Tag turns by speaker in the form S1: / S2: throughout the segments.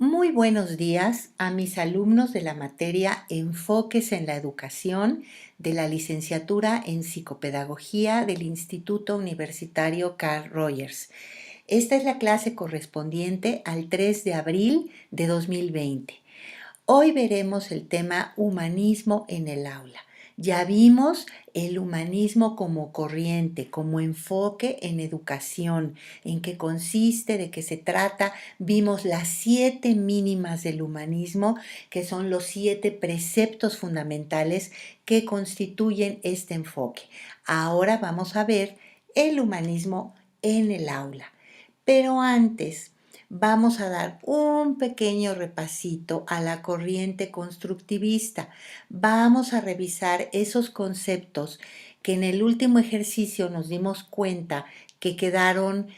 S1: Muy buenos días a mis alumnos de la materia Enfoques en la Educación de la licenciatura en Psicopedagogía del Instituto Universitario Carl Rogers. Esta es la clase correspondiente al 3 de abril de 2020. Hoy veremos el tema humanismo en el aula. Ya vimos el humanismo como corriente, como enfoque en educación, en qué consiste, de qué se trata. Vimos las 7 mínimas del humanismo, que son los 7 preceptos fundamentales que constituyen este enfoque. Ahora vamos a ver el humanismo en el aula. Pero antes, vamos a dar un pequeño repasito a la corriente constructivista. Vamos a revisar esos conceptos que en el último ejercicio nos dimos cuenta que quedaron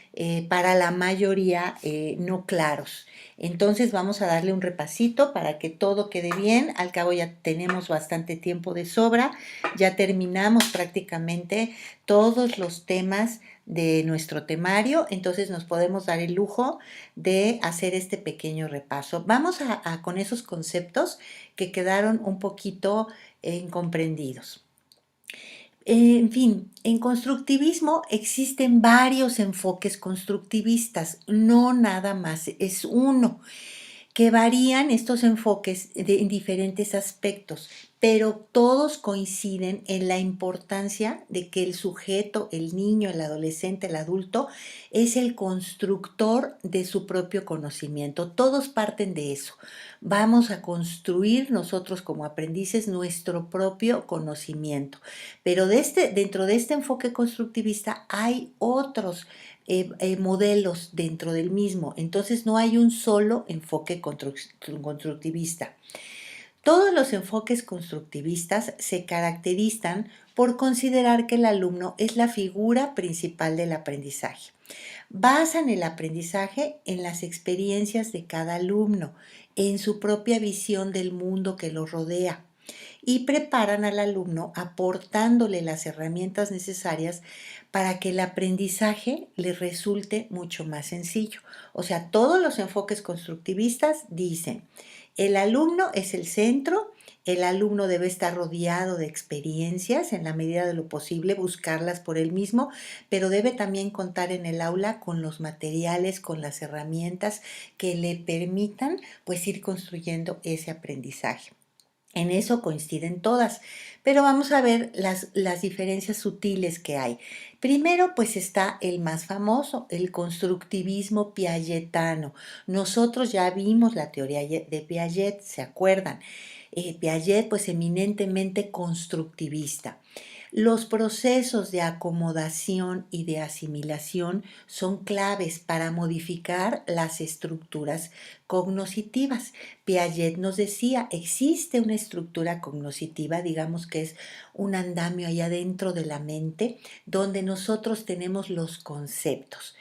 S1: para la mayoría no claros. Entonces vamos a darle un repasito para que todo quede bien. Al cabo ya tenemos bastante tiempo de sobra. Ya terminamos prácticamente todos los temas de nuestro temario, entonces nos podemos dar el lujo de hacer este pequeño repaso. Vamos con esos conceptos que quedaron un poquito incomprendidos. En fin, en constructivismo existen varios enfoques constructivistas, no nada más es uno que varían estos enfoques en diferentes aspectos, pero todos coinciden en la importancia de que el sujeto, el niño, el adolescente, el adulto, es el constructor de su propio conocimiento. Todos parten de eso. Vamos a construir nosotros como aprendices nuestro propio conocimiento. Pero dentro de este enfoque constructivista hay otros modelos dentro del mismo. Entonces no hay un solo enfoque constructivista. Todos los enfoques constructivistas se caracterizan por considerar que el alumno es la figura principal del aprendizaje. Basan el aprendizaje en las experiencias de cada alumno, en su propia visión del mundo que lo rodea y preparan al alumno aportándole las herramientas necesarias para que el aprendizaje le resulte mucho más sencillo. O sea, todos los enfoques constructivistas dicen, el alumno es el centro, el alumno debe estar rodeado de experiencias, en la medida de lo posible buscarlas por él mismo, pero debe también contar en el aula con los materiales, con las herramientas que le permitan pues ir construyendo ese aprendizaje. En eso coinciden todas, pero vamos a ver las diferencias sutiles que hay. Primero, pues está el más famoso, el constructivismo piagetano. Nosotros ya vimos la teoría de Piaget, ¿se acuerdan? Piaget, pues eminentemente constructivista. Los procesos de acomodación y de asimilación son claves para modificar las estructuras cognitivas. Piaget nos decía, existe una estructura cognitiva, digamos que es un andamio allá dentro de la mente, donde nosotros tenemos los conceptos.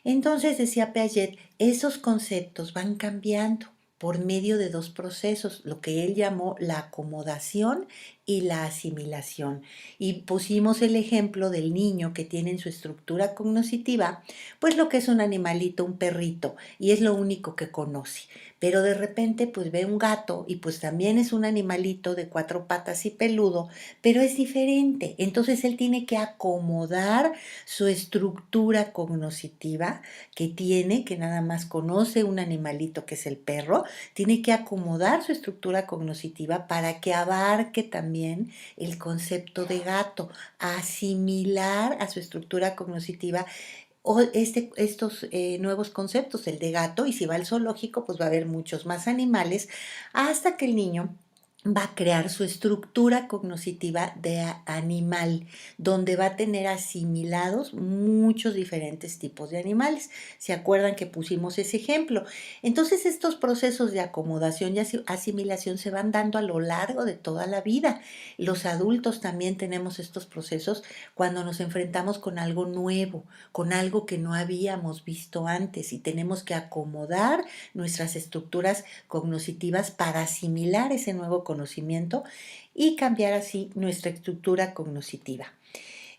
S1: Entonces, decía Piaget, esos conceptos van cambiando por medio de dos procesos, lo que él llamó la acomodación y la asimilación. Y pusimos el ejemplo del niño que tiene en su estructura cognitiva, pues lo que es un animalito, un perrito, y es lo único que conoce. Pero de repente pues ve un gato y pues también es un animalito de 4 patas y peludo, pero es diferente. Entonces él tiene que acomodar su estructura cognitiva que tiene, que nada más conoce un animalito que es el perro, tiene que acomodar su estructura cognitiva para que abarque también el concepto de gato, asimilar a su estructura cognitiva estos nuevos conceptos, el de gato, y si va al zoológico, pues va a haber muchos más animales, hasta que el niño va a crear su estructura cognitiva de animal, donde va a tener asimilados muchos diferentes tipos de animales. ¿Se acuerdan que pusimos ese ejemplo? Entonces estos procesos de acomodación y asimilación se van dando a lo largo de toda la vida. Los adultos también tenemos estos procesos cuando nos enfrentamos con algo nuevo, con algo que no habíamos visto antes y tenemos que acomodar nuestras estructuras cognitivas para asimilar ese nuevo conocimiento y cambiar así nuestra estructura cognitiva.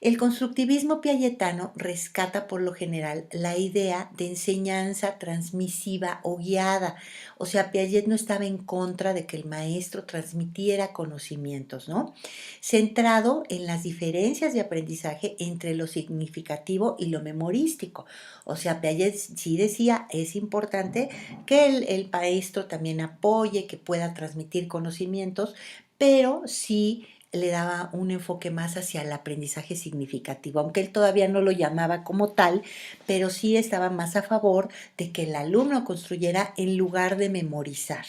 S1: El constructivismo piagetano rescata por lo general la idea de enseñanza transmisiva o guiada. O sea, Piaget no estaba en contra de que el maestro transmitiera conocimientos, ¿no? Centrado en las diferencias de aprendizaje entre lo significativo y lo memorístico. O sea, Piaget sí decía, es importante que el maestro también apoye, que pueda transmitir conocimientos, pero sí le daba un enfoque más hacia el aprendizaje significativo, aunque él todavía no lo llamaba como tal, pero sí estaba más a favor de que el alumno construyera en lugar de memorizar.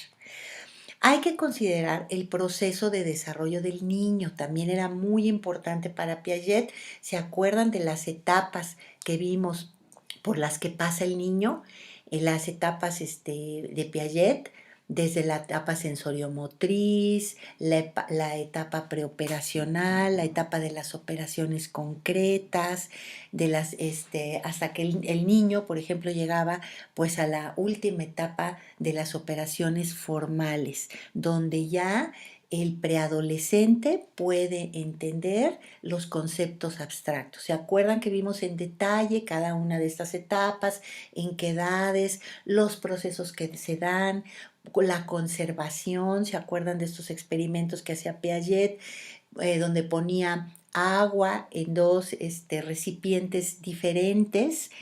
S1: Hay que considerar el proceso de desarrollo del niño, también era muy importante para Piaget. ¿Se acuerdan de las etapas que vimos por las que pasa el niño? En las etapas de Piaget, desde la etapa sensoriomotriz, la etapa preoperacional, la etapa de las operaciones concretas, hasta que el niño, por ejemplo, llegaba pues a la última etapa de las operaciones formales, donde ya el preadolescente puede entender los conceptos abstractos. ¿Se acuerdan que vimos en detalle cada una de estas etapas, en qué edades, los procesos que se dan, la conservación? ¿Se acuerdan de estos experimentos que hacía Piaget, donde ponía agua en dos recipientes diferentes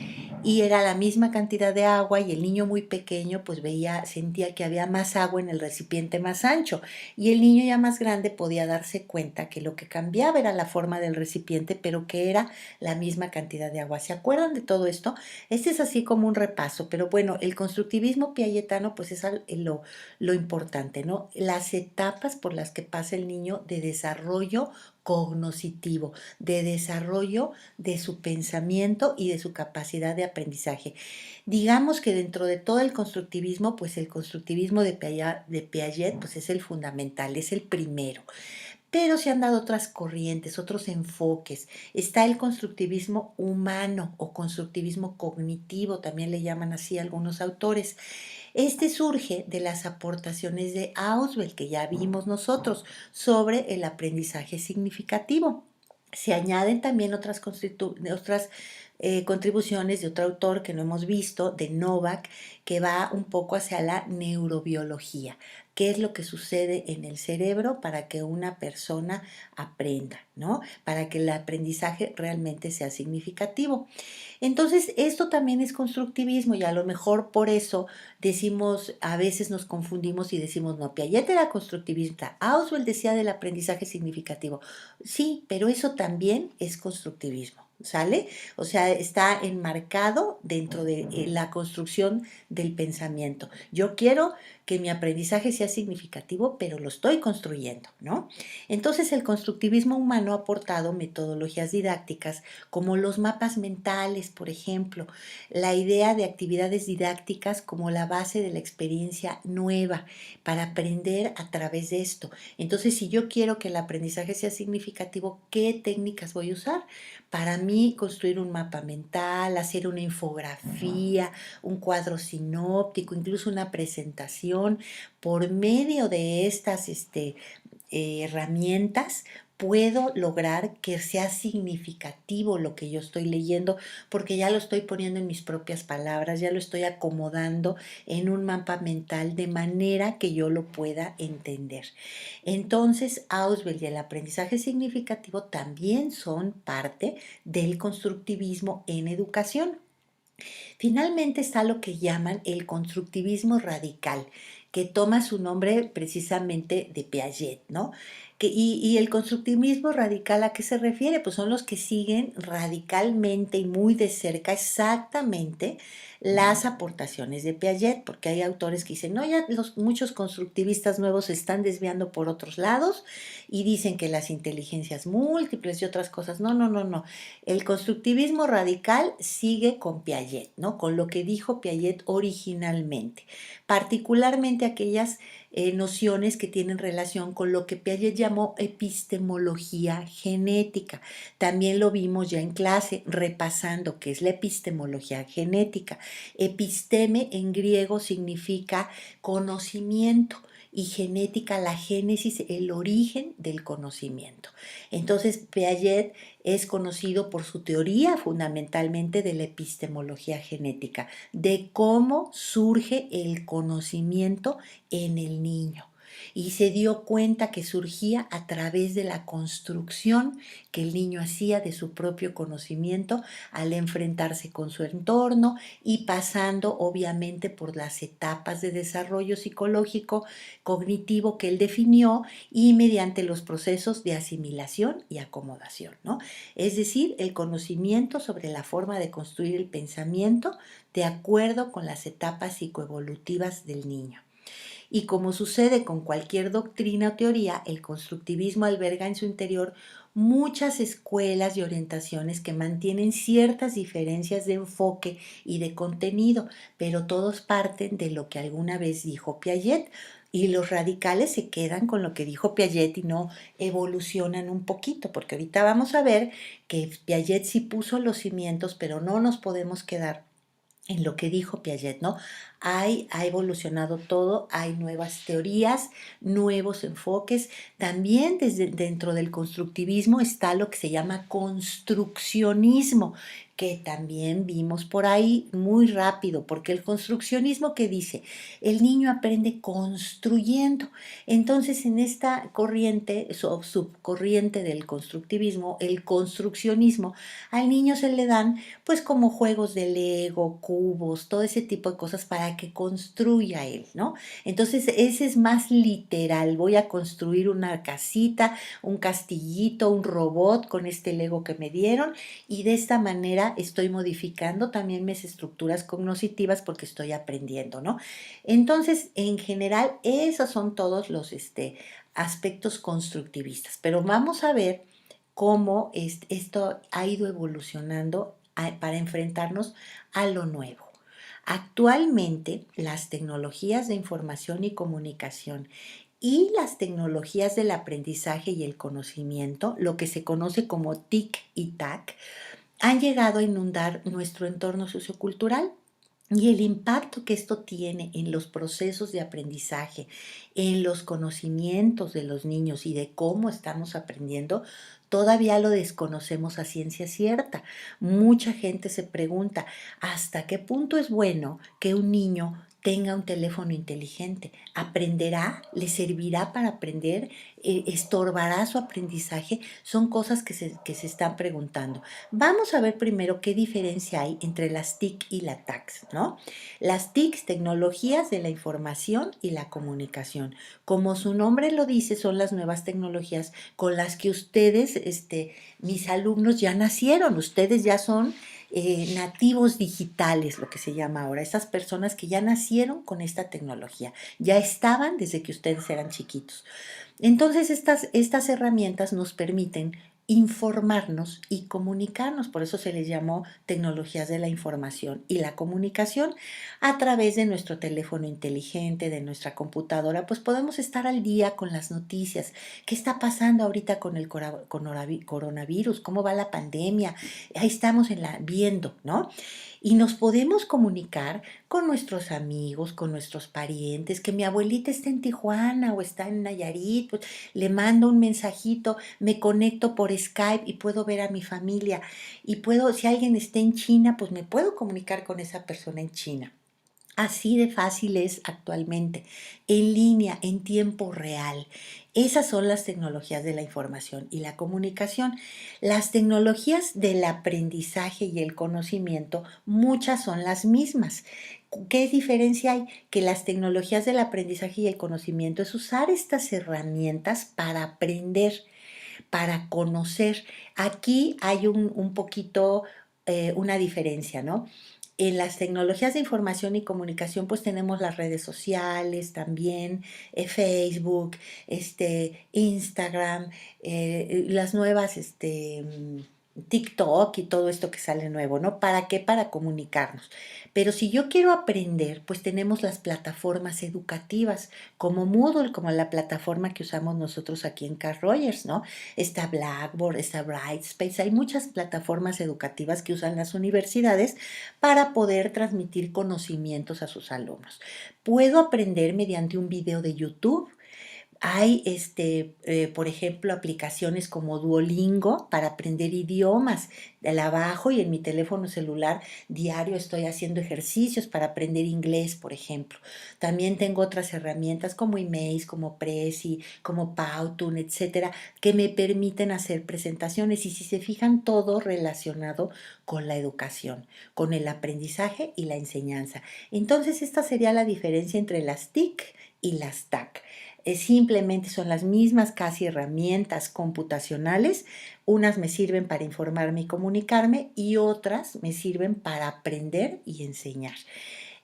S1: y era la misma cantidad de agua y el niño muy pequeño pues sentía que había más agua en el recipiente más ancho y el niño ya más grande podía darse cuenta que lo que cambiaba era la forma del recipiente, pero que era la misma cantidad de agua? ¿Se acuerdan de todo esto? Este es así como un repaso, pero bueno, el constructivismo piagetano pues es lo importante, ¿no? Las etapas por las que pasa el niño de desarrollo cognoscitivo, de desarrollo de su pensamiento y de su capacidad de aprendizaje. Digamos que dentro de todo el constructivismo, pues el constructivismo de Piaget pues es el fundamental, es el primero. Pero se han dado otras corrientes, otros enfoques. Está el constructivismo humano o constructivismo cognitivo, también le llaman así algunos autores. Este surge de las aportaciones de Ausubel, que ya vimos nosotros, sobre el aprendizaje significativo. Se añaden también otras contribuciones de otro autor que no hemos visto, de Novak, que va un poco hacia la neurobiología. ¿Qué es lo que sucede en el cerebro para que una persona aprenda, ¿no? Para que el aprendizaje realmente sea significativo. Entonces, esto también es constructivismo y a lo mejor por eso decimos, a veces nos confundimos y decimos, no, Piaget era constructivista, Ausubel decía del aprendizaje significativo. Sí, pero eso también es constructivismo. ¿Sale? O sea, está enmarcado dentro de la construcción del pensamiento. Yo quiero que mi aprendizaje sea significativo, pero lo estoy construyendo, ¿no? Entonces, el constructivismo humano ha aportado metodologías didácticas como los mapas mentales, por ejemplo, la idea de actividades didácticas como la base de la experiencia nueva para aprender a través de esto. Entonces, si yo quiero que el aprendizaje sea significativo, ¿qué técnicas voy a usar? Para mí, construir un mapa mental, hacer una infografía, un cuadro sinóptico, incluso una presentación, por medio de estas herramientas, puedo lograr que sea significativo lo que yo estoy leyendo, porque ya lo estoy poniendo en mis propias palabras, ya lo estoy acomodando en un mapa mental de manera que yo lo pueda entender. Entonces, Ausubel y el aprendizaje significativo también son parte del constructivismo en educación. Finalmente está lo que llaman el constructivismo radical, que toma su nombre precisamente de Piaget, ¿no? Y el constructivismo radical, ¿a qué se refiere? Pues son los que siguen radicalmente y muy de cerca exactamente las aportaciones de Piaget, porque hay autores que dicen, no, ya muchos constructivistas nuevos se están desviando por otros lados y dicen que las inteligencias múltiples y otras cosas. No, no, no, no. El constructivismo radical sigue con Piaget, ¿no? Con lo que dijo Piaget originalmente, particularmente aquellas nociones que tienen relación con lo que Piaget llamó epistemología genética. También lo vimos ya en clase, repasando qué es la epistemología genética. Episteme en griego significa conocimiento y genética, la génesis, el origen del conocimiento. Entonces, Piaget es conocido por su teoría fundamentalmente de la epistemología genética, de cómo surge el conocimiento en el niño. Y se dio cuenta que surgía a través de la construcción que el niño hacía de su propio conocimiento al enfrentarse con su entorno y pasando obviamente por las etapas de desarrollo psicológico, cognitivo que él definió y mediante los procesos de asimilación y acomodación, ¿no? Es decir, el conocimiento sobre la forma de construir el pensamiento de acuerdo con las etapas psicoevolutivas del niño. Y como sucede con cualquier doctrina o teoría, el constructivismo alberga en su interior muchas escuelas y orientaciones que mantienen ciertas diferencias de enfoque y de contenido, pero todos parten de lo que alguna vez dijo Piaget. Y los radicales se quedan con lo que dijo Piaget y no evolucionan un poquito, porque ahorita vamos a ver que Piaget sí puso los cimientos, pero no nos podemos quedar en lo que dijo Piaget, ¿no? Ha evolucionado todo, hay nuevas teorías, nuevos enfoques. También desde dentro del constructivismo está lo que se llama construccionismo, que también vimos por ahí muy rápido, porque el construccionismo que dice, el niño aprende construyendo. Entonces, en esta corriente, subcorriente del constructivismo, el construccionismo, al niño se le dan pues como juegos de Lego, cubos, todo ese tipo de cosas para que construya él, ¿no? Entonces ese es más literal, voy a construir una casita, un castillito, un robot con este Lego que me dieron y de esta manera estoy modificando también mis estructuras cognitivas porque estoy aprendiendo, ¿no? Entonces, en general, esos son todos los aspectos constructivistas, pero vamos a ver cómo esto ha ido evolucionando para enfrentarnos a lo nuevo. Actualmente, las tecnologías de información y comunicación y las tecnologías del aprendizaje y el conocimiento, lo que se conoce como TIC y TAC, han llegado a inundar nuestro entorno sociocultural. Y el impacto que esto tiene en los procesos de aprendizaje, en los conocimientos de los niños y de cómo estamos aprendiendo, todavía lo desconocemos a ciencia cierta. Mucha gente se pregunta, ¿hasta qué punto es bueno que un niño tenga un teléfono inteligente? ¿Aprenderá? ¿Le servirá para aprender? ¿Estorbará su aprendizaje? Son cosas que se están preguntando. Vamos a ver primero qué diferencia hay entre las TIC y la TACs, ¿no? Las TICs, tecnologías de la información y la comunicación. Como su nombre lo dice, son las nuevas tecnologías con las que ustedes, mis alumnos ya nacieron, ustedes ya son nativos digitales, lo que se llama ahora, esas personas que ya nacieron con esta tecnología, ya estaban desde que ustedes eran chiquitos. Entonces, estas herramientas nos permiten informarnos y comunicarnos, por eso se les llamó tecnologías de la información y la comunicación a través de nuestro teléfono inteligente, de nuestra computadora, pues podemos estar al día con las noticias, qué está pasando ahorita con el coronavirus, cómo va la pandemia, ahí estamos viendo, ¿no? Y nos podemos comunicar con nuestros amigos, con nuestros parientes, que mi abuelita está en Tijuana o está en Nayarit, pues le mando un mensajito, me conecto por Skype y puedo ver a mi familia y puedo, si alguien está en China, pues me puedo comunicar con esa persona en China. Así de fácil es actualmente, en línea, en tiempo real. Esas son las tecnologías de la información y la comunicación. Las tecnologías del aprendizaje y el conocimiento, muchas son las mismas. ¿Qué diferencia hay? Que las tecnologías del aprendizaje y el conocimiento es usar estas herramientas para aprender, para conocer. Aquí hay un poquito una diferencia, ¿no? En las tecnologías de información y comunicación, pues tenemos las redes sociales también, Facebook, Instagram, las nuevas TikTok y todo esto que sale nuevo, ¿no? ¿Para qué? Para comunicarnos. Pero si yo quiero aprender, pues tenemos las plataformas educativas, como Moodle, como la plataforma que usamos nosotros aquí en Carl Rogers, ¿no? Está Blackboard, está Brightspace, hay muchas plataformas educativas que usan las universidades para poder transmitir conocimientos a sus alumnos. Puedo aprender mediante un video de YouTube. Hay, por ejemplo, aplicaciones como Duolingo para aprender idiomas. La bajo y en mi teléfono celular diario estoy haciendo ejercicios para aprender inglés, por ejemplo. También tengo otras herramientas como emails, como Prezi, como Powtoon, etcétera, que me permiten hacer presentaciones. Y si se fijan, todo relacionado con la educación, con el aprendizaje y la enseñanza. Entonces, esta sería la diferencia entre las TIC y las TAC. Simplemente son las mismas casi herramientas computacionales. Unas me sirven para informarme y comunicarme y otras me sirven para aprender y enseñar.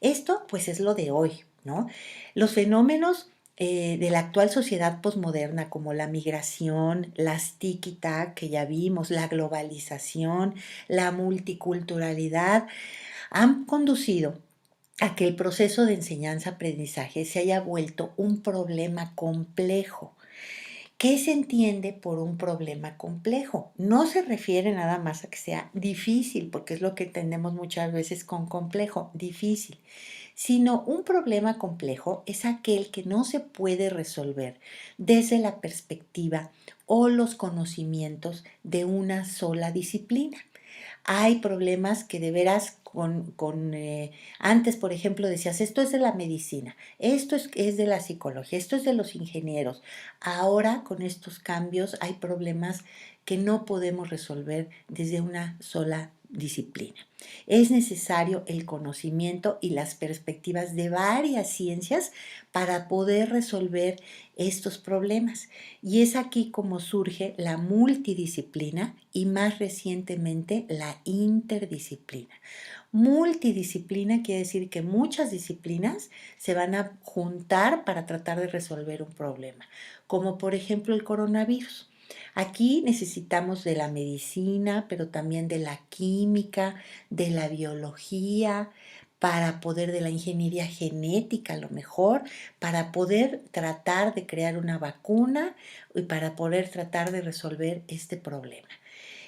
S1: Esto pues es lo de hoy, ¿no? Los fenómenos de la actual sociedad posmoderna como la migración, las TIC y TAC que ya vimos, la globalización, la multiculturalidad, han conducido a que el proceso de enseñanza-aprendizaje se haya vuelto un problema complejo. ¿Qué se entiende por un problema complejo? No se refiere nada más a que sea difícil, porque es lo que entendemos muchas veces con complejo, difícil, sino un problema complejo es aquel que no se puede resolver desde la perspectiva o los conocimientos de una sola disciplina. Hay problemas que de veras antes, por ejemplo, decías, esto es de la medicina, esto es de la psicología, esto es de los ingenieros. Ahora, con estos cambios, hay problemas que no podemos resolver desde una sola disciplina. Es necesario el conocimiento y las perspectivas de varias ciencias para poder resolver estos problemas. Y es aquí como surge la multidisciplina y más recientemente la interdisciplina. Multidisciplina quiere decir que muchas disciplinas se van a juntar para tratar de resolver un problema, como por ejemplo el coronavirus. Aquí necesitamos de la medicina, pero también de la química, de la biología, para poder de la ingeniería genética a lo mejor, para poder tratar de crear una vacuna y para poder tratar de resolver este problema.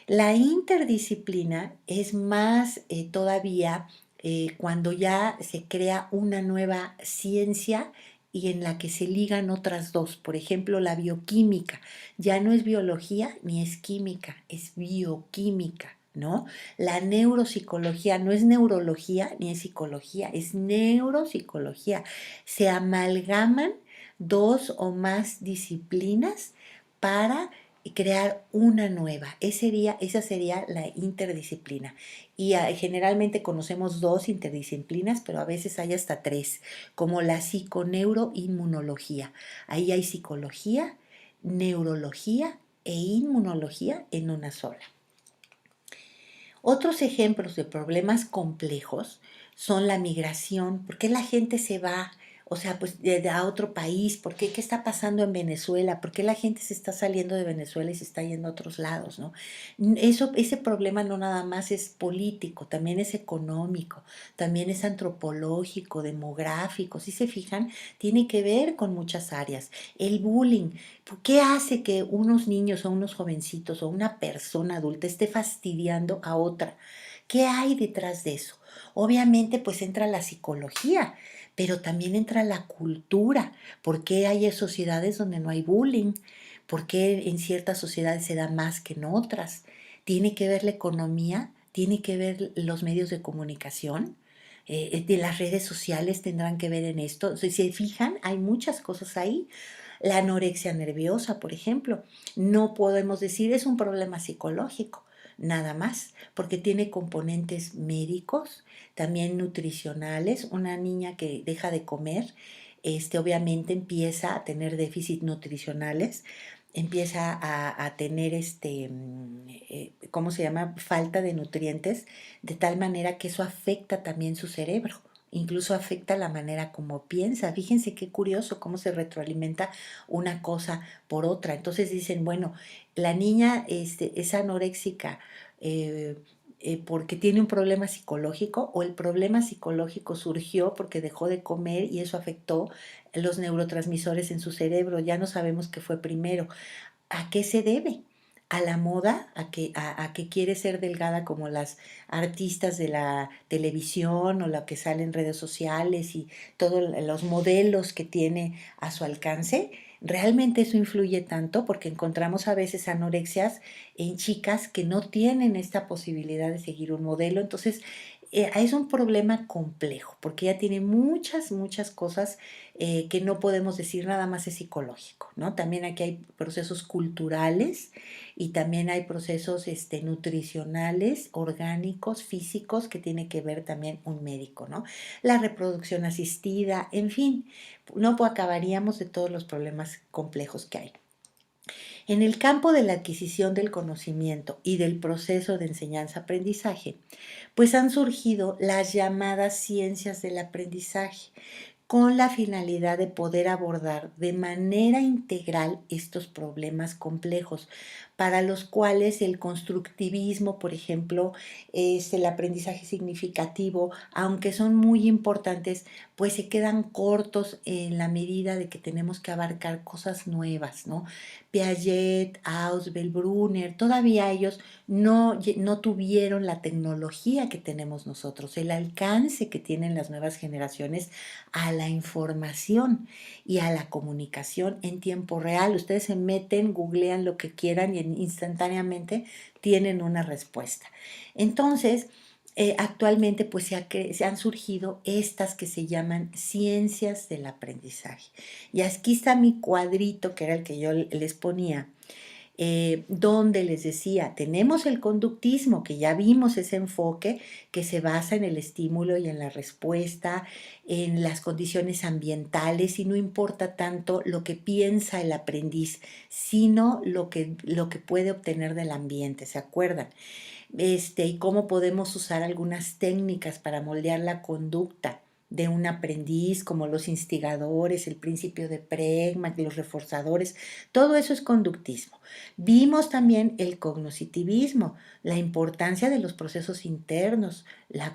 S1: La interdisciplina es más todavía cuando ya se crea una nueva ciencia y en la que se ligan otras dos. Por ejemplo, la bioquímica. Ya no es biología ni es química, es bioquímica, ¿no? La neuropsicología no es neurología ni es psicología, es neuropsicología. Se amalgaman dos o más disciplinas para crear una nueva. Esa sería la interdisciplina. Y generalmente conocemos dos interdisciplinas, pero a veces hay hasta tres, como la psiconeuroinmunología. Ahí hay psicología, neurología e inmunología en una sola. Otros ejemplos de problemas complejos son la migración. ¿Por qué la gente se va? O sea, pues a otro país. ¿Por qué? ¿Qué está pasando en Venezuela? ¿Por qué la gente se está saliendo de Venezuela y se está yendo a otros lados, ¿no? Ese problema no nada más es político, también es económico, también es antropológico, demográfico. Si se fijan, tiene que ver con muchas áreas. El bullying. ¿Qué hace que unos niños o unos jovencitos o una persona adulta esté fastidiando a otra? ¿Qué hay detrás de eso? Obviamente pues entra la psicología, pero también entra la cultura. ¿Por qué hay sociedades donde no hay bullying? ¿Por qué en ciertas sociedades se da más que en otras? ¿Tiene que ver la economía? ¿Tiene que ver los medios de comunicación? De las redes sociales tendrán que ver en esto. Si se fijan, hay muchas cosas ahí. La anorexia nerviosa, por ejemplo, no podemos decir es un problema psicológico, nada más, porque tiene componentes médicos, también nutricionales. Una niña que deja de comer, obviamente empieza a tener déficits nutricionales, empieza a tener ¿cómo se llama? Falta de nutrientes, de tal manera que eso afecta también su cerebro. Incluso afecta la manera como piensa. Fíjense qué curioso cómo se retroalimenta una cosa por otra. Entonces dicen, bueno, la niña es anoréxica porque tiene un problema psicológico o el problema psicológico surgió porque dejó de comer y eso afectó los neurotransmisores en su cerebro. Ya no sabemos qué fue primero. ¿A qué se debe? ¿A la moda? ¿A que quiere ser delgada como las artistas de la televisión o la que sale en redes sociales y todos los modelos que tiene a su alcance? ¿Realmente eso influye tanto? Porque encontramos a veces anorexias en chicas que no tienen esta posibilidad de seguir un modelo. Entonces, es un problema complejo porque ella tiene muchas, muchas cosas que no podemos decir nada más es psicológico, ¿no? También aquí hay procesos culturales y también hay procesos nutricionales, orgánicos, físicos, que tiene que ver también un médico, ¿no? La reproducción asistida, en fin, no acabaríamos de todos los problemas complejos que hay. En el campo de la adquisición del conocimiento y del proceso de enseñanza-aprendizaje, pues han surgido las llamadas ciencias del aprendizaje, con la finalidad de poder abordar de manera integral estos problemas complejos, para los cuales el constructivismo, por ejemplo, es el aprendizaje significativo, aunque son muy importantes, pues se quedan cortos en la medida de que tenemos que abarcar cosas nuevas, ¿no? Piaget, Ausubel, Brunner, todavía ellos no tuvieron la tecnología que tenemos nosotros, el alcance que tienen las nuevas generaciones a la información y a la comunicación en tiempo real. Ustedes se meten, googlean lo que quieran y instantáneamente tienen una respuesta. Entonces, actualmente pues se han surgido estas que se llaman ciencias del aprendizaje. Y aquí está mi cuadrito, que era el que yo les ponía, donde les decía, tenemos el conductismo, que ya vimos ese enfoque que se basa en el estímulo y en la respuesta, en las condiciones ambientales, y no importa tanto lo que piensa el aprendiz, sino lo que puede obtener del ambiente, ¿se acuerdan? Y cómo podemos usar algunas técnicas para moldear la conducta de un aprendiz, como los instigadores, el principio de Bregman, los reforzadores, todo eso es conductismo. Vimos también el cognoscitivismo, la importancia de los procesos internos,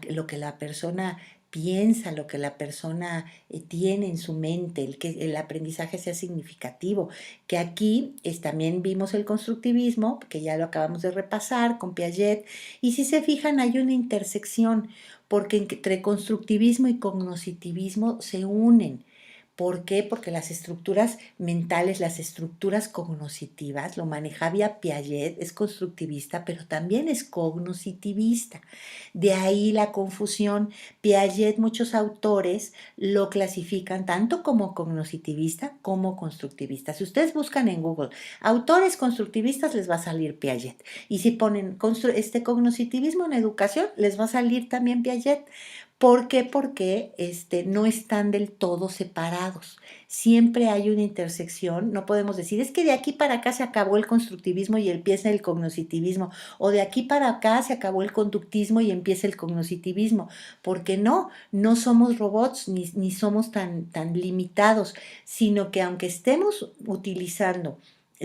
S1: lo que la persona piensa, lo que la persona tiene en su mente, que el aprendizaje sea significativo, que aquí también vimos el constructivismo, que ya lo acabamos de repasar con Piaget, y si se fijan hay una intersección, porque entre constructivismo y cognoscitivismo se unen. ¿Por qué? Porque las estructuras mentales, las estructuras cognoscitivas, lo manejaba Piaget, es constructivista, pero también es cognoscitivista. De ahí la confusión. Piaget, muchos autores lo clasifican tanto como cognoscitivista como constructivista. Si ustedes buscan en Google autores constructivistas, les va a salir Piaget. Y si ponen cognoscitivismo en educación, les va a salir también Piaget. ¿Por qué? Porque no están del todo separados. Siempre hay una intersección. No podemos decir, es que de aquí para acá se acabó el constructivismo y empieza el cognoscitivismo, o de aquí para acá se acabó el conductismo y empieza el cognoscitivismo, porque no somos robots ni somos tan limitados, sino que aunque estemos utilizando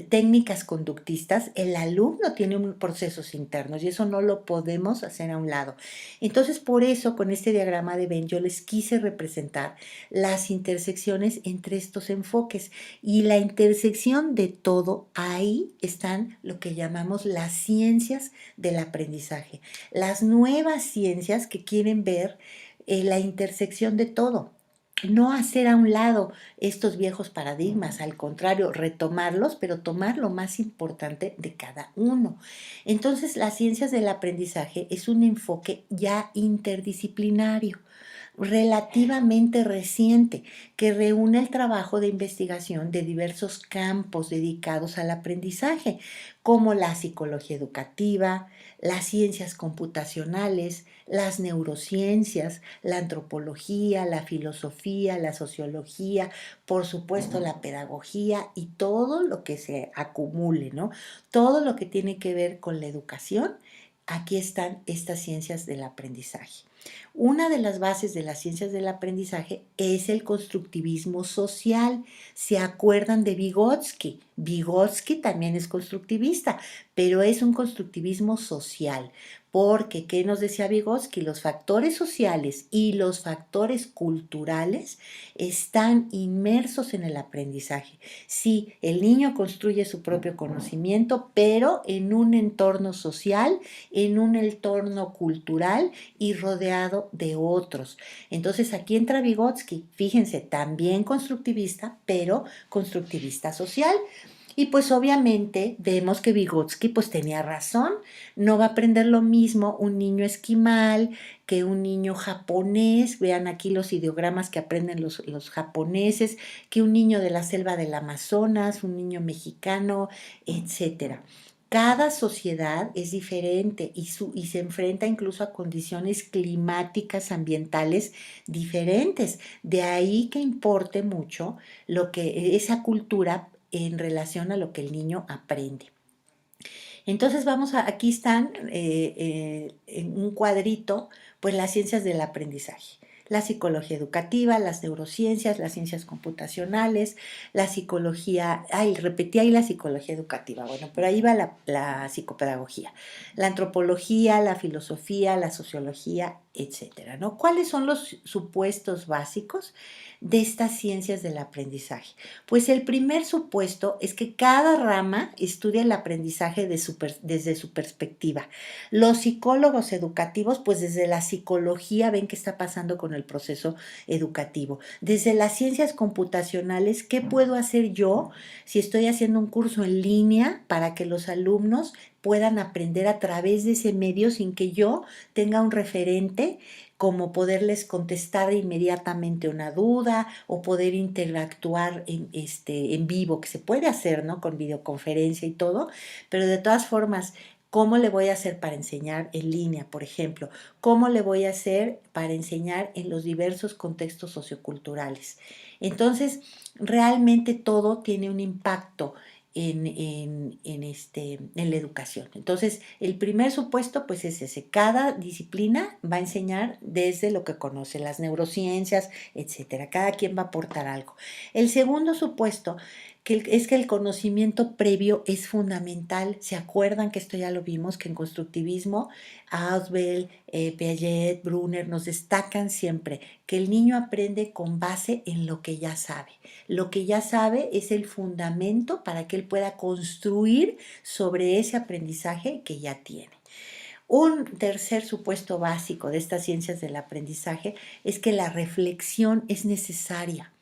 S1: técnicas conductistas, el alumno tiene procesos internos y eso no lo podemos hacer a un lado. Entonces, por eso, con este diagrama de Venn, yo les quise representar las intersecciones entre estos enfoques, y la intersección de todo, ahí están lo que llamamos las ciencias del aprendizaje, las nuevas ciencias que quieren ver la intersección de todo. No hacer a un lado estos viejos paradigmas, al contrario, retomarlos, pero tomar lo más importante de cada uno. Entonces, las ciencias del aprendizaje es un enfoque ya interdisciplinario, relativamente reciente, que reúne el trabajo de investigación de diversos campos dedicados al aprendizaje, como la psicología educativa, las ciencias computacionales, las neurociencias, la antropología, la filosofía, la sociología, por supuesto la pedagogía y todo lo que se acumule, ¿no? Todo lo que tiene que ver con la educación, aquí están estas ciencias del aprendizaje. Una de las bases de las ciencias del aprendizaje es el constructivismo social. ¿Se acuerdan de Vygotsky? Vygotsky también es constructivista, pero es un constructivismo social. Porque, ¿qué nos decía Vygotsky? Los factores sociales y los factores culturales están inmersos en el aprendizaje. Sí, el niño construye su propio conocimiento, pero en un entorno social, en un entorno cultural y rodeado de otros. Entonces aquí entra Vygotsky, fíjense, también constructivista, pero constructivista social. Y pues obviamente vemos que Vygotsky pues tenía razón, no va a aprender lo mismo un niño esquimal que un niño japonés, vean aquí los ideogramas que aprenden los japoneses, que un niño de la selva del Amazonas, un niño mexicano, etcétera. Cada sociedad es diferente y se enfrenta incluso a condiciones climáticas, ambientales diferentes. De ahí que importe mucho lo que esa cultura en relación a lo que el niño aprende. Entonces aquí están en un cuadrito, pues las ciencias del aprendizaje. La psicología educativa, las neurociencias, las ciencias computacionales, la psicología, repetí ahí la psicología educativa, bueno, pero ahí va la psicopedagogía, la antropología, la filosofía, la sociología, etcétera, ¿no? ¿Cuáles son los supuestos básicos de estas ciencias del aprendizaje? Pues el primer supuesto es que cada rama estudia el aprendizaje desde su perspectiva. Los psicólogos educativos, pues desde la psicología ven qué está pasando con el proceso educativo. Desde las ciencias computacionales, ¿qué puedo hacer yo si estoy haciendo un curso en línea para que los alumnos puedan aprender a través de ese medio sin que yo tenga un referente, como poderles contestar inmediatamente una duda o poder interactuar en vivo, que se puede hacer, ¿no? Con videoconferencia y todo, pero de todas formas, ¿cómo le voy a hacer para enseñar en línea, por ejemplo? ¿Cómo le voy a hacer para enseñar en los diversos contextos socioculturales? Entonces, realmente todo tiene un impacto en la educación. Entonces, el primer supuesto, pues es ese. Cada disciplina va a enseñar desde lo que conoce, las neurociencias, etcétera. Cada quien va a aportar algo. El segundo supuesto es que el conocimiento previo es fundamental. ¿Se acuerdan que esto ya lo vimos? Que en constructivismo, Ausubel, Piaget, Brunner nos destacan siempre que el niño aprende con base en lo que ya sabe. Lo que ya sabe es el fundamento para que él pueda construir sobre ese aprendizaje que ya tiene. Un tercer supuesto básico de estas ciencias del aprendizaje es que la reflexión es necesaria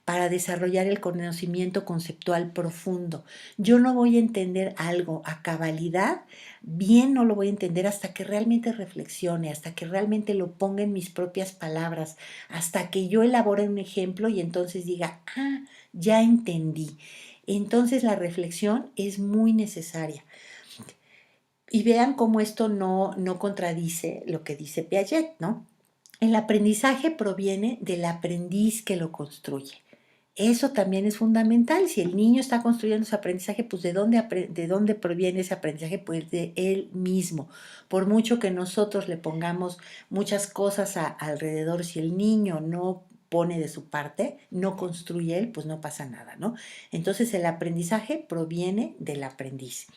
S1: para desarrollar el conocimiento conceptual profundo. Yo no voy a entender algo a cabalidad, bien no lo voy a entender hasta que realmente reflexione, hasta que realmente lo ponga en mis propias palabras, hasta que yo elabore un ejemplo y entonces diga, ya entendí. Entonces la reflexión es muy necesaria. Y vean cómo esto no contradice lo que dice Piaget, ¿no? El aprendizaje proviene del aprendiz que lo construye. Eso también es fundamental. Si el niño está construyendo su aprendizaje, pues ¿de dónde proviene ese aprendizaje? Pues de él mismo. Por mucho que nosotros le pongamos muchas cosas alrededor, si el niño no pone de su parte, no construye él, pues no pasa nada, ¿no? Entonces el aprendizaje proviene del aprendiz.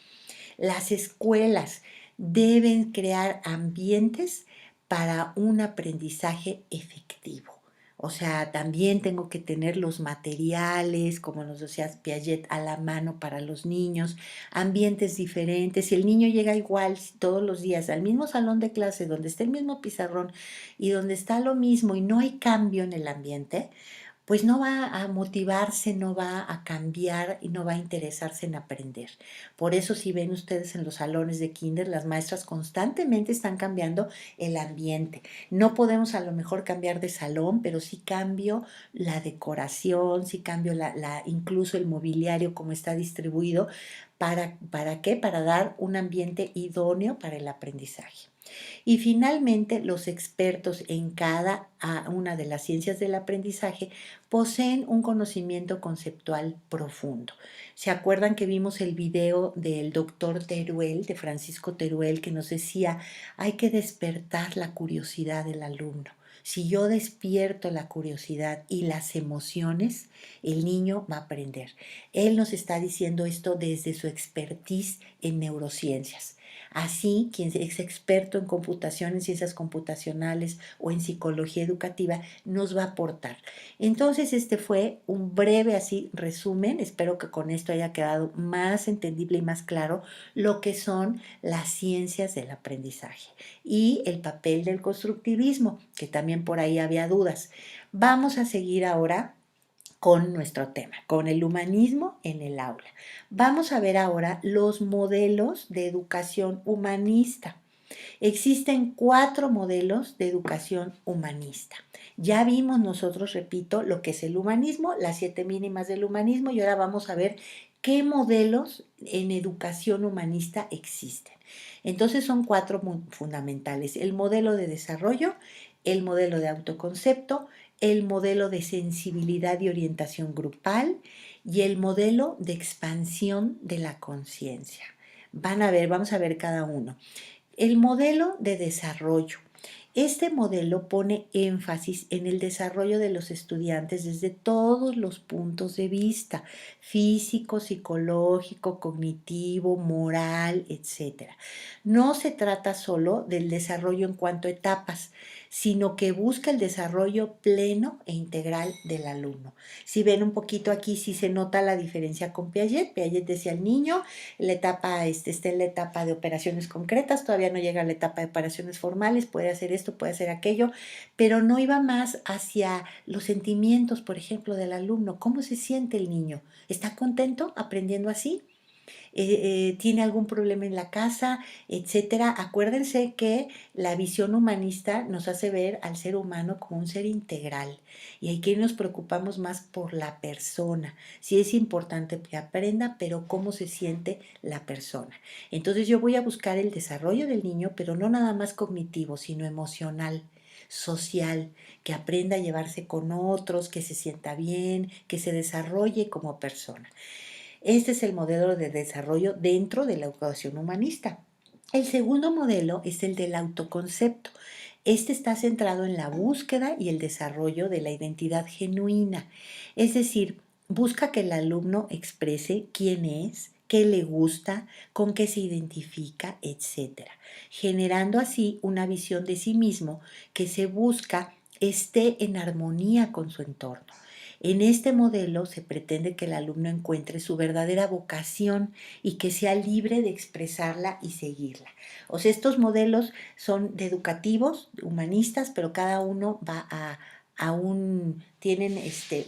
S1: Las escuelas deben crear ambientes para un aprendizaje efectivo. O sea, también tengo que tener los materiales, como nos decía Piaget, a la mano para los niños, ambientes diferentes. Si el niño llega igual todos los días al mismo salón de clase, donde está el mismo pizarrón y donde está lo mismo y no hay cambio en el ambiente, pues no va a motivarse, no va a cambiar y no va a interesarse en aprender. Por eso si ven ustedes en los salones de kinder, las maestras constantemente están cambiando el ambiente. No podemos a lo mejor cambiar de salón, pero sí cambio la decoración, sí cambio incluso el mobiliario como está distribuido, ¿Para qué? Para dar un ambiente idóneo para el aprendizaje. Y finalmente, los expertos en cada una de las ciencias del aprendizaje poseen un conocimiento conceptual profundo. ¿Se acuerdan que vimos el video del doctor Teruel, de Francisco Teruel, que nos decía, hay que despertar la curiosidad del alumno? Si yo despierto la curiosidad y las emociones, el niño va a aprender. Él nos está diciendo esto desde su expertise en neurociencias. Así, quien es experto en computación, en ciencias computacionales o en psicología educativa, nos va a aportar. Entonces, este fue un breve así resumen. Espero que con esto haya quedado más entendible y más claro lo que son las ciencias del aprendizaje y el papel del constructivismo, que también por ahí había dudas. Vamos a seguir ahora con nuestro tema, con el humanismo en el aula. Vamos a ver ahora los modelos de educación humanista. Existen 4 modelos de educación humanista. Ya vimos nosotros, repito, lo que es el humanismo, las 7 mínimas del humanismo, y ahora vamos a ver qué modelos en educación humanista existen. Entonces son 4 fundamentales: el modelo de desarrollo, el modelo de autoconcepto, el modelo de sensibilidad y orientación grupal y el modelo de expansión de la conciencia. Vamos a ver cada uno. El modelo de desarrollo. Este modelo pone énfasis en el desarrollo de los estudiantes desde todos los puntos de vista: físico, psicológico, cognitivo, moral, etc. No se trata solo del desarrollo en cuanto a etapas, sino que busca el desarrollo pleno e integral del alumno. Si ven un poquito aquí, sí se nota la diferencia con Piaget. Piaget decía: el niño está en la etapa de operaciones concretas, todavía no llega a la etapa de operaciones formales, puede hacer esto, puede hacer aquello, pero no iba más hacia los sentimientos, por ejemplo, del alumno. ¿Cómo se siente el niño? ¿Está contento aprendiendo así? ¿Tiene algún problema en la casa, etcétera? Acuérdense que la visión humanista nos hace ver al ser humano como un ser integral, y aquí nos preocupamos más por la persona. Sí es importante que aprenda, pero cómo se siente la persona. Entonces yo voy a buscar el desarrollo del niño, pero no nada más cognitivo, sino emocional, social, que aprenda a llevarse con otros, que se sienta bien, que se desarrolle como persona. Este es el modelo de desarrollo dentro de la educación humanista. El segundo modelo es el del autoconcepto. Este está centrado en la búsqueda y el desarrollo de la identidad genuina, es decir, busca que el alumno exprese quién es, qué le gusta, con qué se identifica, etcétera, generando así una visión de sí mismo que se busca esté en armonía con su entorno. En este modelo se pretende que el alumno encuentre su verdadera vocación y que sea libre de expresarla y seguirla. O sea, estos modelos son de educativos, humanistas, pero cada uno va tienen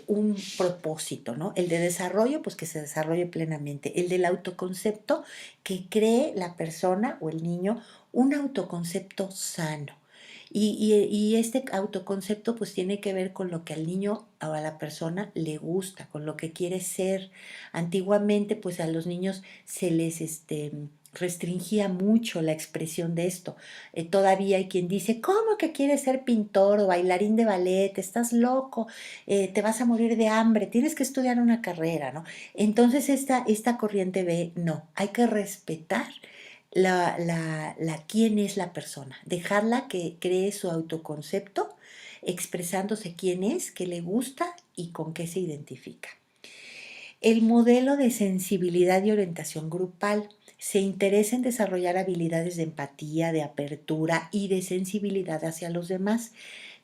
S1: un propósito, ¿no? El de desarrollo, pues que se desarrolle plenamente. El del autoconcepto, que cree la persona o el niño un autoconcepto sano. Y este autoconcepto pues tiene que ver con lo que al niño o a la persona le gusta, con lo que quiere ser. Antiguamente pues a los niños se les restringía mucho la expresión de esto. Todavía hay quien dice: ¿cómo que quieres ser pintor o bailarín de ballet? Estás loco, te vas a morir de hambre, tienes que estudiar una carrera, ¿no? Entonces esta corriente ve: no, hay que respetar quién es la persona, dejarla que cree su autoconcepto, expresándose quién es, qué le gusta y con qué se identifica. El modelo de sensibilidad y orientación grupal se interesa en desarrollar habilidades de empatía, de apertura y de sensibilidad hacia los demás,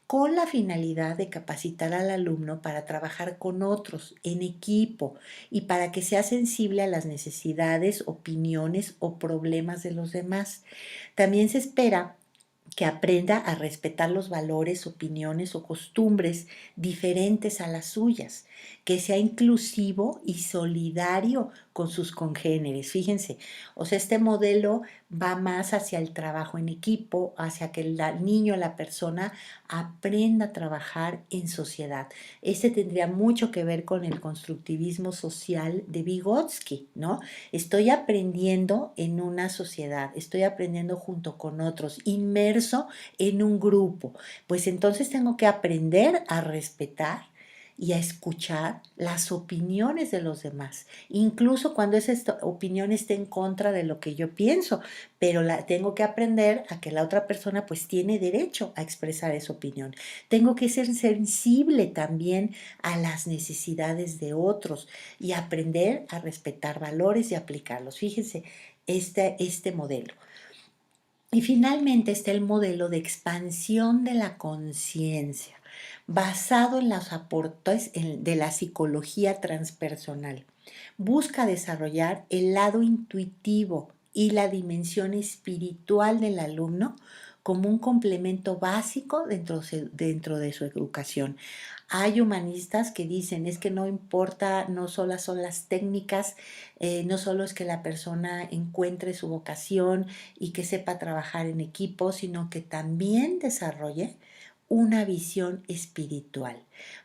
S1: con la finalidad de capacitar al alumno para trabajar con otros en equipo y para que sea sensible a las necesidades, opiniones o problemas de los demás. También se espera que aprenda a respetar los valores, opiniones o costumbres diferentes a las suyas, que sea inclusivo y solidario con sus congéneres. Fíjense, o sea, este modelo va más hacia el trabajo en equipo, hacia que el niño, la persona, aprenda a trabajar en sociedad. Este tendría mucho que ver con el constructivismo social de Vygotsky, ¿no? Estoy aprendiendo en una sociedad, estoy aprendiendo junto con otros, inmerso en un grupo. Pues entonces tengo que aprender a respetar y a escuchar las opiniones de los demás, incluso cuando esa opinión esté en contra de lo que yo pienso, pero tengo que aprender a que la otra persona pues tiene derecho a expresar esa opinión. Tengo que ser sensible también a las necesidades de otros y aprender a respetar valores y aplicarlos. Fíjense, este modelo. Y finalmente está el modelo de expansión de la conciencia, basado en los aportes de la psicología transpersonal. Busca desarrollar el lado intuitivo y la dimensión espiritual del alumno como un complemento básico dentro de su educación. Hay humanistas que dicen, es que no importa, no solo son las técnicas, no solo es que la persona encuentre su vocación y que sepa trabajar en equipo, sino que también desarrolle una visión espiritual,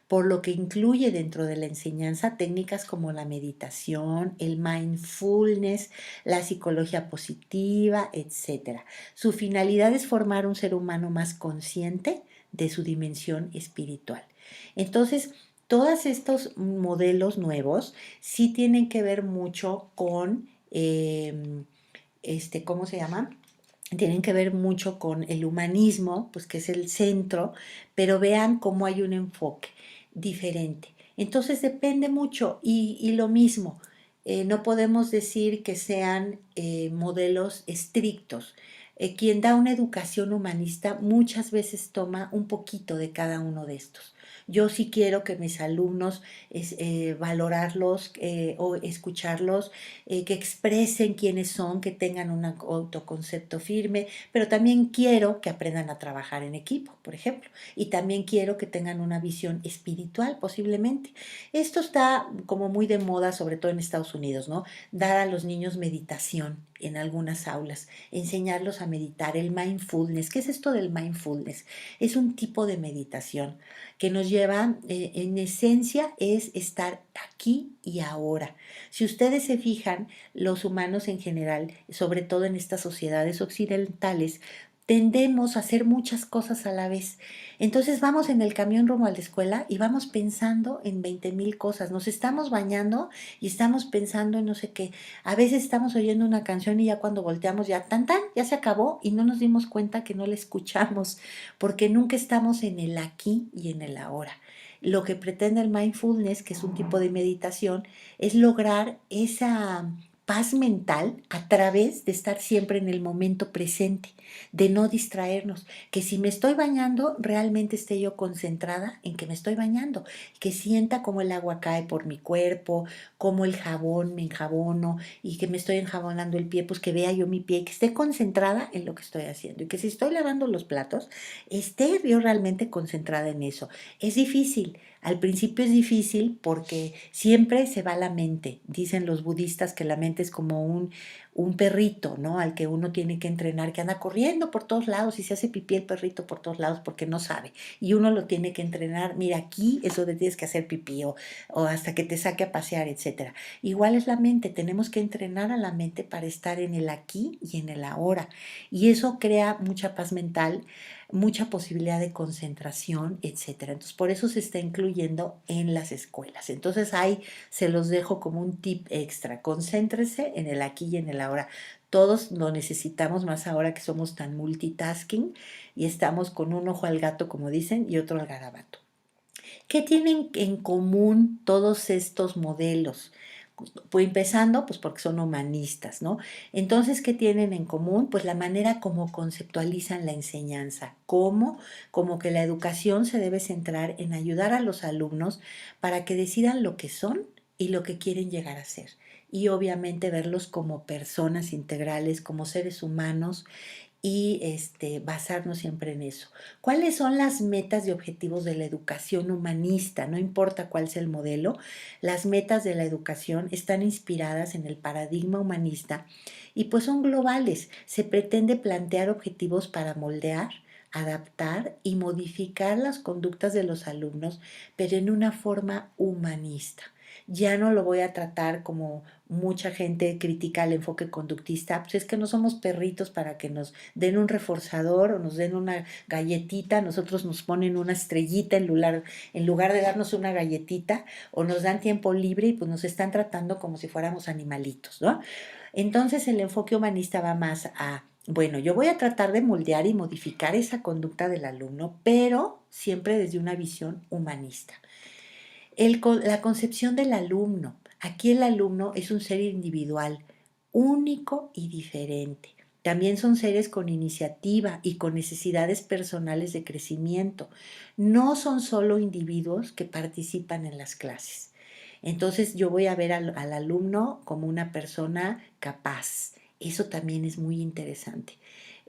S1: por lo que incluye dentro de la enseñanza técnicas como la meditación, el mindfulness, la psicología positiva, etcétera. Su finalidad es formar un ser humano más consciente de su dimensión espiritual. Entonces, todos estos modelos nuevos sí tienen que ver mucho con, ¿cómo se llama? Tienen que ver mucho con el humanismo, pues que es el centro, pero vean cómo hay un enfoque diferente. Entonces depende mucho y lo mismo, no podemos decir que sean modelos estrictos. Quien da una educación humanista muchas veces toma un poquito de cada uno de estos. Yo sí quiero que mis alumnos valorarlos o escucharlos, que expresen quiénes son, que tengan un autoconcepto firme, pero también quiero que aprendan a trabajar en equipo, por ejemplo, y también quiero que tengan una visión espiritual posiblemente. Esto está como muy de moda, sobre todo en Estados Unidos, ¿no? Dar a los niños meditación en algunas aulas, enseñarlos a meditar, el mindfulness. ¿Qué es esto del mindfulness? Es un tipo de meditación que nos lleva, en esencia, es estar aquí y ahora. Si ustedes se fijan, los humanos en general, sobre todo en estas sociedades occidentales, tendemos a hacer muchas cosas a la vez. Entonces vamos en el camión rumbo a la escuela y vamos pensando en 20,000 cosas. Nos estamos bañando y estamos pensando en no sé qué. A veces estamos oyendo una canción y ya cuando volteamos ya tan tan, ya se acabó y no nos dimos cuenta que no la escuchamos porque nunca estamos en el aquí y en el ahora. Lo que pretende el mindfulness, que es un tipo de meditación, es lograr esa paz mental a través de estar siempre en el momento presente, de no distraernos, que si me estoy bañando, realmente esté yo concentrada en que me estoy bañando, que sienta como el agua cae por mi cuerpo, como el jabón me enjabono y que me estoy enjabonando el pie, pues que vea yo mi pie, que esté concentrada en lo que estoy haciendo y que si estoy lavando los platos, esté yo realmente concentrada en eso. Es difícil. Al principio es difícil porque siempre se va la mente. Dicen los budistas que la mente es como un perrito, ¿no? Al que uno tiene que entrenar, que anda corriendo por todos lados y se hace pipí el perrito por todos lados porque no sabe. Y uno lo tiene que entrenar. Mira, aquí es donde tienes que hacer pipí o hasta que te saque a pasear, etcétera. Igual es la mente. Tenemos que entrenar a la mente para estar en el aquí y en el ahora. Y eso crea mucha paz mental, mucha posibilidad de concentración, etcétera. Entonces, por eso se está incluyendo en las escuelas. Entonces, ahí se los dejo como un tip extra. Concéntrese en el aquí y en el ahora. Todos lo necesitamos más ahora que somos tan multitasking y estamos con un ojo al gato, como dicen, y otro al garabato. ¿Qué tienen en común todos estos modelos? Pues empezando, pues porque son humanistas, ¿no? Entonces, ¿qué tienen en común? Pues la manera como conceptualizan la enseñanza. ¿Cómo? Como que la educación se debe centrar en ayudar a los alumnos para que decidan lo que son y lo que quieren llegar a ser. Y obviamente verlos como personas integrales, como seres humanos y basarnos siempre en eso. ¿Cuáles son las metas y objetivos de la educación humanista? No importa cuál sea el modelo, las metas de la educación están inspiradas en el paradigma humanista y pues son globales. Se pretende plantear objetivos para moldear, adaptar y modificar las conductas de los alumnos, pero en una forma humanista. Ya no lo voy a tratar como mucha gente critica el enfoque conductista, pues es que no somos perritos para que nos den un reforzador o nos den una galletita, nosotros nos ponen una estrellita en lugar de darnos una galletita, o nos dan tiempo libre y pues nos están tratando como si fuéramos animalitos, ¿no? Entonces el enfoque humanista va más a, bueno, yo voy a tratar de moldear y modificar esa conducta del alumno, pero siempre desde una visión humanista. La concepción del alumno. Aquí el alumno es un ser individual, único y diferente. También son seres con iniciativa y con necesidades personales de crecimiento. No son solo individuos que participan en las clases. Entonces yo voy a ver al alumno como una persona capaz. Eso también es muy interesante.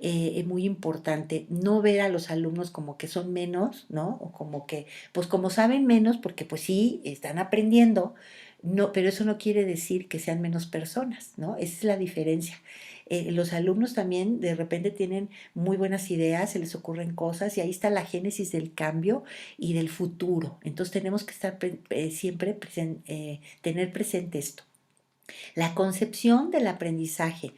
S1: Es muy importante no ver a los alumnos como que son menos, ¿no? O como que, pues como saben menos, porque pues sí, están aprendiendo, no, pero eso no quiere decir que sean menos personas, ¿no? Esa es la diferencia. Los alumnos también de repente tienen muy buenas ideas, se les ocurren cosas y ahí está la génesis del cambio y del futuro. Entonces tenemos que estar siempre tener presente esto. La concepción del aprendizaje.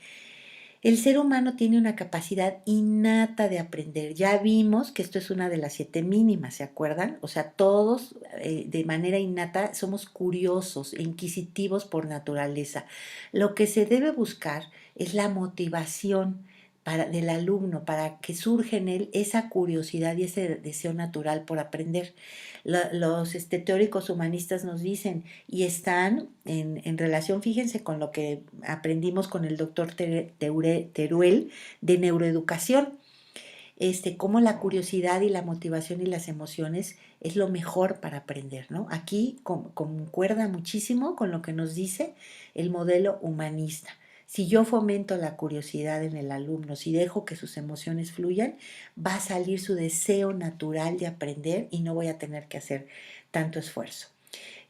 S1: El ser humano tiene una capacidad innata de aprender. Ya vimos que esto es una de las 7 mínimas, ¿se acuerdan? O sea, todos de manera innata somos curiosos e inquisitivos por naturaleza. Lo que se debe buscar es la motivación del alumno para que surja en él esa curiosidad y ese deseo natural por aprender. Los teóricos humanistas nos dicen y están en relación, fíjense, con lo que aprendimos con el doctor Teruel de neuroeducación, cómo la curiosidad y la motivación y las emociones es lo mejor para aprender, ¿no? Aquí concuerda muchísimo con lo que nos dice el modelo humanista. Si yo fomento la curiosidad en el alumno, si dejo que sus emociones fluyan, va a salir su deseo natural de aprender y no voy a tener que hacer tanto esfuerzo.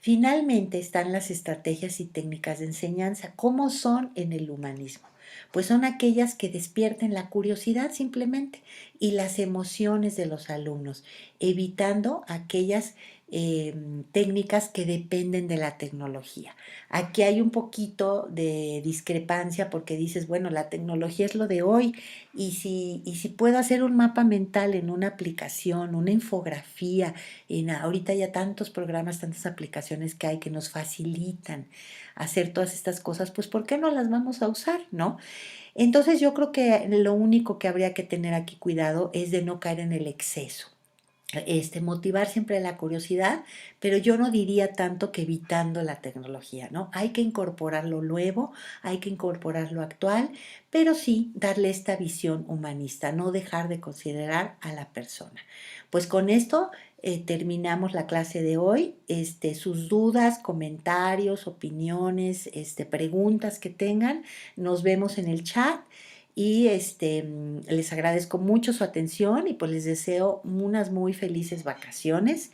S1: Finalmente están las estrategias y técnicas de enseñanza. ¿Cómo son en el humanismo? Pues son aquellas que despierten la curiosidad simplemente y las emociones de los alumnos, evitando aquellas técnicas que dependen de la tecnología. Aquí hay un poquito de discrepancia porque dices, bueno, la tecnología es lo de hoy y si puedo hacer un mapa mental en una aplicación, una infografía, ahorita ya tantos programas, tantas aplicaciones que hay que nos facilitan hacer todas estas cosas, pues ¿por qué no las vamos a usar, no? Entonces yo creo que lo único que habría que tener aquí cuidado es de no caer en el exceso. Motivar siempre la curiosidad, pero yo no diría tanto que evitando la tecnología, ¿no? Hay que incorporar lo nuevo, hay que incorporar lo actual, pero sí darle esta visión humanista, no dejar de considerar a la persona. Pues con esto terminamos la clase de hoy. Sus dudas, comentarios, opiniones, preguntas que tengan, nos vemos en el chat. Y les agradezco mucho su atención y pues les deseo unas muy felices vacaciones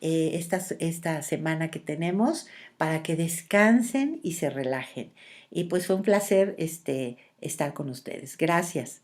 S1: esta semana que tenemos para que descansen y se relajen. Y pues fue un placer estar con ustedes. Gracias.